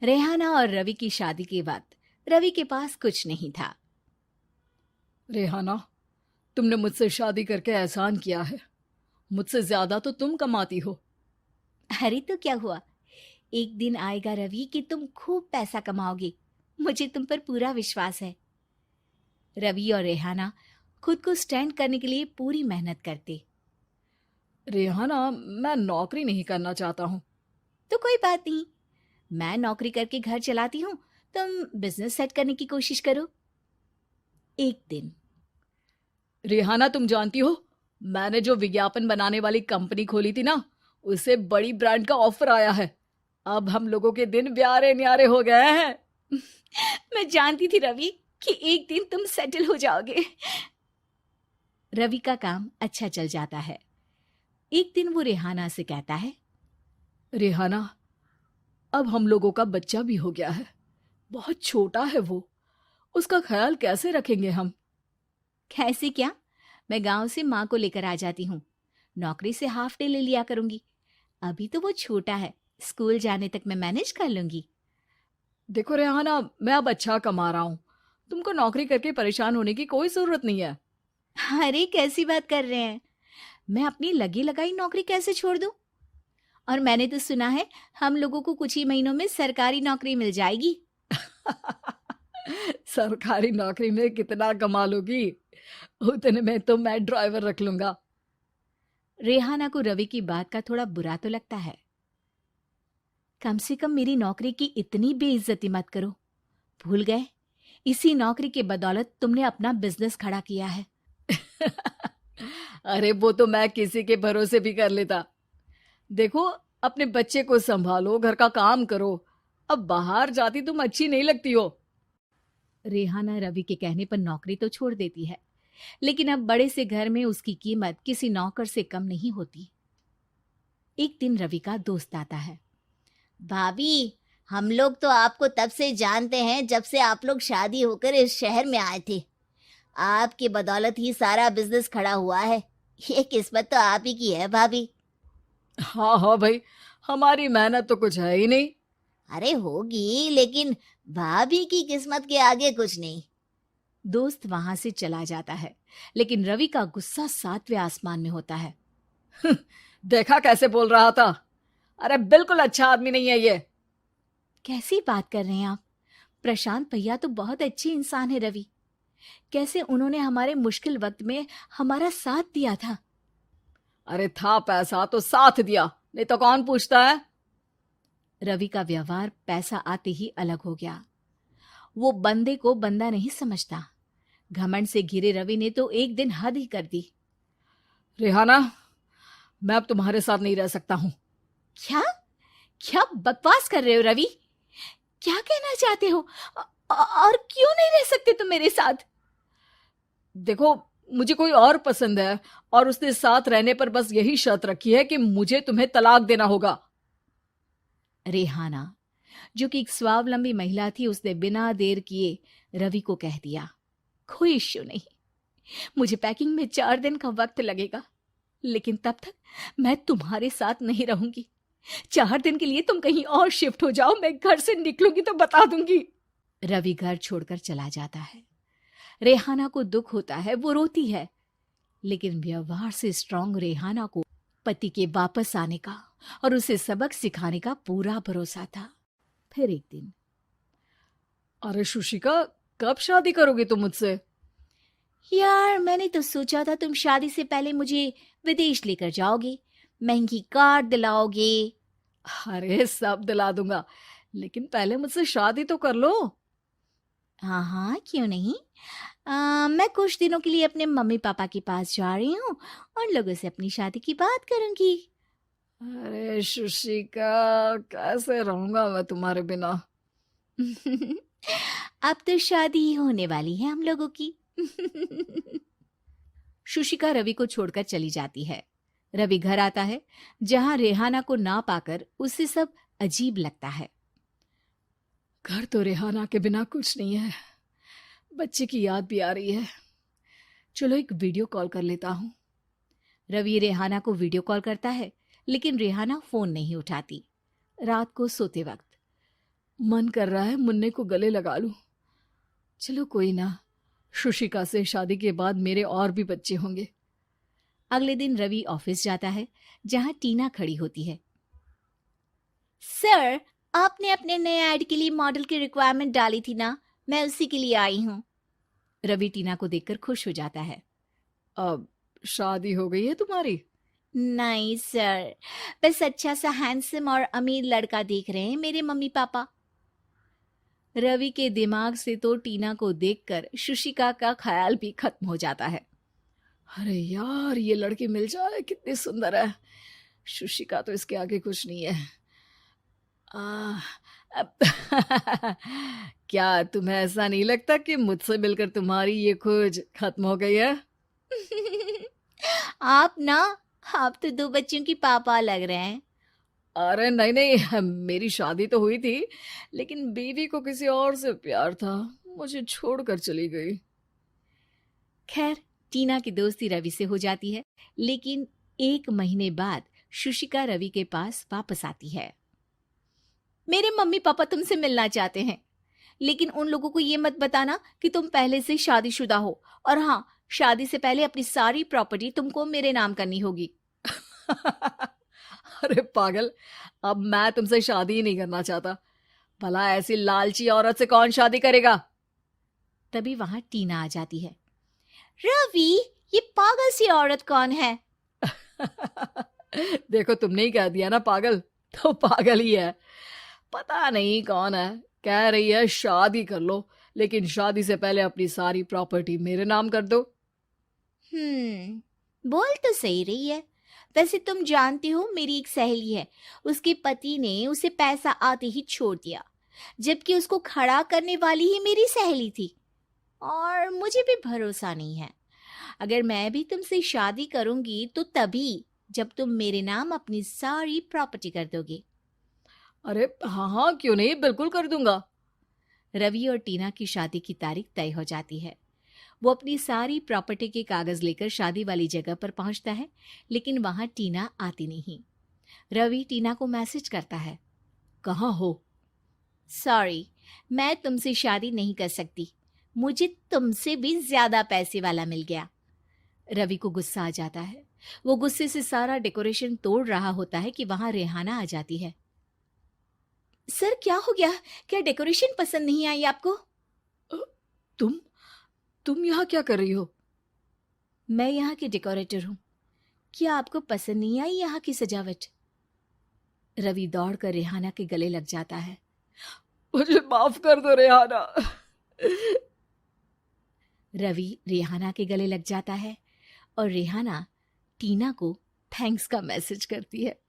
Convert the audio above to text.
रेहाना और रवि की शादी के वक्त रवि के पास कुछ नहीं था। रेहाना, तुमने मुझसे शादी करके एहसान किया है। मुझसे ज्यादा तो तुम कमाती हो। अरे तो क्या हुआ, एक दिन आएगा रवि कि तुम खूब पैसा कमाओगे। मुझे तुम पर पूरा विश्वास है। रवि और रेहाना खुद को स्टैंड करने के लिए पूरी मेहनत करते। रेहाना, मैं नौकरी नहीं करना चाहता हूँ। तो कोई बात नहीं, मैं नौकरी करके घर चलाती हूँ, तुम बिजनेस सेट करने की कोशिश करो। एक दिन रेहाना, तुम जानती हो, मैंने जो विज्ञापन बनाने वाली कंपनी खोली थी ना, उसे बड़ी ब्रांड का ऑफर आया है। अब हम लोगों के दिन ब्यारे न्यारे हो गए हैं। मैं जानती थी रवि कि एक दिन तुम सेटल हो जाओगे। रवि का काम अच्छा चल जाता है। एक दिन वो रेहाना से कहता है, रेहाना, अब हम लोगों का बच्चा भी हो गया है। बहुत छोटा है वो। उसका ख्याल कैसे रखेंगे हम? कैसे क्या, मैं गांव से माँ को लेकर आ जाती हूँ। नौकरी से हाफ डे ले लिया करूंगी। अभी तो वो छोटा है, स्कूल जाने तक मैं मैनेज कर लूंगी। देखो रेहाना, मैं अब अच्छा कमा रहा हूँ। तुमको नौकरी करके परेशान होने की कोई जरूरत नहीं है। अरे कैसी बात कर रहे हैं, मैं अपनी लगी लगाई नौकरी कैसे छोड़ दूं? और मैंने तो सुना है हम लोगों को कुछ ही महीनों में सरकारी नौकरी मिल जाएगी। सरकारी नौकरी में कितना कमा लोगी? उतने में तो मैं ड्राइवर रख लूंगा। रेहाना को रवि की बात का थोड़ा बुरा तो लगता है। कम से कम मेरी नौकरी की इतनी बेइज्जती मत करो। भूल गए, इसी नौकरी के बदौलत तुमने अपना बिजनेस खड़ा किया है। अरे वो तो मैं किसी के भरोसे भी कर लेता। देखो, अपने बच्चे को संभालो, घर का काम करो। अब बाहर जाती तुम अच्छी नहीं लगती हो। रेहाना रवि के कहने पर नौकरी तो छोड़ देती है, लेकिन अब बड़े से घर में उसकी कीमत किसी नौकर से कम नहीं होती। एक दिन रवि का दोस्त आता है। भाभी, हम लोग तो आपको तब से जानते हैं जब से आप लोग शादी होकर इस शहर में आए थे। आपकी बदौलत ही सारा बिजनेस खड़ा हुआ है। ये किस्मत तो आप ही की है भाभी। हाँ हाँ भाई, हमारी मेहनत तो कुछ है ही नहीं। अरे होगी, लेकिन भाभी की किस्मत के आगे कुछ नहीं। दोस्त वहां से चला जाता है, लेकिन रवि का गुस्सा सातवें आसमान में होता है। देखा कैसे बोल रहा था? अरे बिल्कुल अच्छा आदमी नहीं है ये। कैसी बात कर रहे हैं आप? प्रशांत भैया तो बहुत अच्छे इंसान है रवि। कैसे उन्होंने हमारे मुश्किल वक्त में हमारा साथ दिया था। अरे था पैसा तो साथ दिया, नहीं तो कौन पूछता है? रवि का व्यवहार पैसा आते ही अलग हो गया। वो बंदे को बंदा नहीं समझता। घमंड से घिरे रवि ने तो एक दिन हद ही कर दी। रेहाना, मैं अब तुम्हारे साथ नहीं रह सकता हूँ। क्या क्या बकवास कर रहे हो रवि? क्या कहना चाहते हो? और क्यों नहीं रह सकते तुम मेरे साथ? देखो, मुझे कोई और पसंद है, और उसने साथ रहने पर बस यही शर्त रखी है कि मुझे तुम्हें तलाक देना होगा। रेहाना, जो कि एक स्वावलंबी महिला थी, उसने बिना देर किए रवि को कह दिया, कोई इश्यू नहीं, मुझे पैकिंग में 4 दिन का वक्त लगेगा, लेकिन तब तक मैं तुम्हारे साथ नहीं रहूंगी। 4 दिन के लिए तुम कहीं और शिफ्ट हो जाओ, मैं घर से निकलूंगी तो बता दूंगी। रवि घर छोड़कर चला जाता है। रेहाना को दुख होता है, वो रोती है, लेकिन व्यवहार से स्ट्रांग रेहाना को पति के वापस आने का और उसे सबक सिखाने का पूरा भरोसा था। फिर एक दिन, अरे शुशिका, कब शादी करोगी तुम मुझसे? यार मैंने तो सोचा था तुम शादी से पहले मुझे विदेश लेकर जाओगे, महंगी कार दिलाओगे। अरे सब दिला दूंगा, लेकिन पहले मुझसे शादी तो कर लो। हाँ हाँ, क्यों नहीं। मैं कुछ दिनों के लिए अपने मम्मी पापा के पास जा रही हूँ और लोगों से अपनी शादी की बात करूंगी। अरे शुशिका, कैसे रहूंगा मैं तुम्हारे बिना? अब तो शादी ही होने वाली है हम लोगों की। शुशिका रवि को छोड़कर चली जाती है। रवि घर आता है, जहां रेहाना को ना पाकर उसे सब अजीब लगता है। घर तो रेहाना के बिना कुछ नहीं है। बच्चे की याद भी आ रही है। चलो एक वीडियो कॉल कर लेता हूँ। रवि रेहाना को वीडियो कॉल करता है, लेकिन रेहाना फोन नहीं उठाती। रात को सोते वक्त मन कर रहा है मुन्ने को गले लगा लूं। चलो कोई ना, शुशिका से शादी के बाद मेरे और भी बच्चे होंगे। अगले दिन रवि ऑफिस जाता है, जहां टीना खड़ी होती है। सर, आपने अपने नए ऐड के लिए मॉडल की रिक्वायरमेंट डाली थी ना, मैं उसी के लिए आई हूँ। रवि टीना को देखकर खुश हो जाता है। अब शादी हो गई है तुम्हारी? नहीं सर, बस अच्छा सा हैंडसम और अमीर लड़का देख रहे हैं मेरे मम्मी पापा। रवि के दिमाग से तो टीना को देखकर शुशिका का ख्याल भी खत्म हो जाता है। अरे यार, ये लड़की मिल जाए कितनी सुंदर है। शुशिका तो इसके आगे कुछ नहीं है। आ, अब क्या तुम्हें ऐसा नहीं लगता कि मुझसे मिलकर तुम्हारी ये खोज खत्म हो गई है? आप ना, आप तो 2 बच्चों की पापा लग रहे हैं। अरे नहीं नहीं, मेरी शादी तो हुई थी, लेकिन बीवी को किसी और से प्यार था, मुझे छोड़कर चली गई। खैर, टीना की दोस्ती रवि से हो जाती है, लेकिन 1 महीने बाद शुशिका रवि के पास वापस आती है। मेरे मम्मी पापा तुमसे मिलना चाहते हैं, लेकिन उन लोगों को ये मत बताना कि तुम पहले से शादीशुदा हो, और हाँ, शादी से पहले अपनी सारी प्रॉपर्टी तुमको मेरे नाम करनी होगी। अरे पागल, अब मैं तुमसे शादी ही नहीं करना चाहता। भला ऐसी लालची औरत से कौन शादी करेगा? तभी वहां टीना आ जाती है। रवि, ये पागल सी औरत कौन है? देखो, तुमने ही कह दिया ना पागल, तो पागल ही है। पता नहीं कौन है, कह रही है शादी कर लो, लेकिन शादी से पहले अपनी सारी प्रॉपर्टी मेरे नाम कर दो। बोल तो सही रही है। वैसे तुम जानती हो, मेरी एक सहेली है, उसके पति ने उसे पैसा आते ही छोड़ दिया, जबकि उसको खड़ा करने वाली ही मेरी सहेली थी। और मुझे भी भरोसा नहीं है। अगर मैं भी तुमसे शादी करूंगी तो तभी, जब तुम मेरे नाम अपनी सारी प्रॉपर्टी कर दोगे। अरे हाँ हाँ, क्यों नहीं, बिल्कुल कर दूंगा। रवि और टीना की शादी की तारीख तय हो जाती है। वो अपनी सारी प्रॉपर्टी के कागज लेकर शादी वाली जगह पर पहुंचता है, लेकिन वहां टीना आती नहीं। रवि टीना को मैसेज करता है। कहाँ हो? सॉरी, मैं तुमसे शादी नहीं कर सकती, मुझे तुमसे भी ज्यादा पैसे वाला मिल गया। रवि को गुस्सा आ जाता है। वो गुस्से से सारा डेकोरेशन तोड़ रहा होता है कि वहां रेहाना आ जाती है। सर, क्या हो गया? क्या डेकोरेशन पसंद नहीं आई आपको? अ, तुम यहाँ क्या कर रही हो? मैं यहाँ की डेकोरेटर हूँ। क्या आपको पसंद नहीं आई यहाँ की सजावट? रवि दौड़कर रेहाना के गले लग जाता है। मुझे माफ कर दो रेहाना। रवि रेहाना के गले लग जाता है और रेहाना टीना को थैंक्स का मैसेज करती है।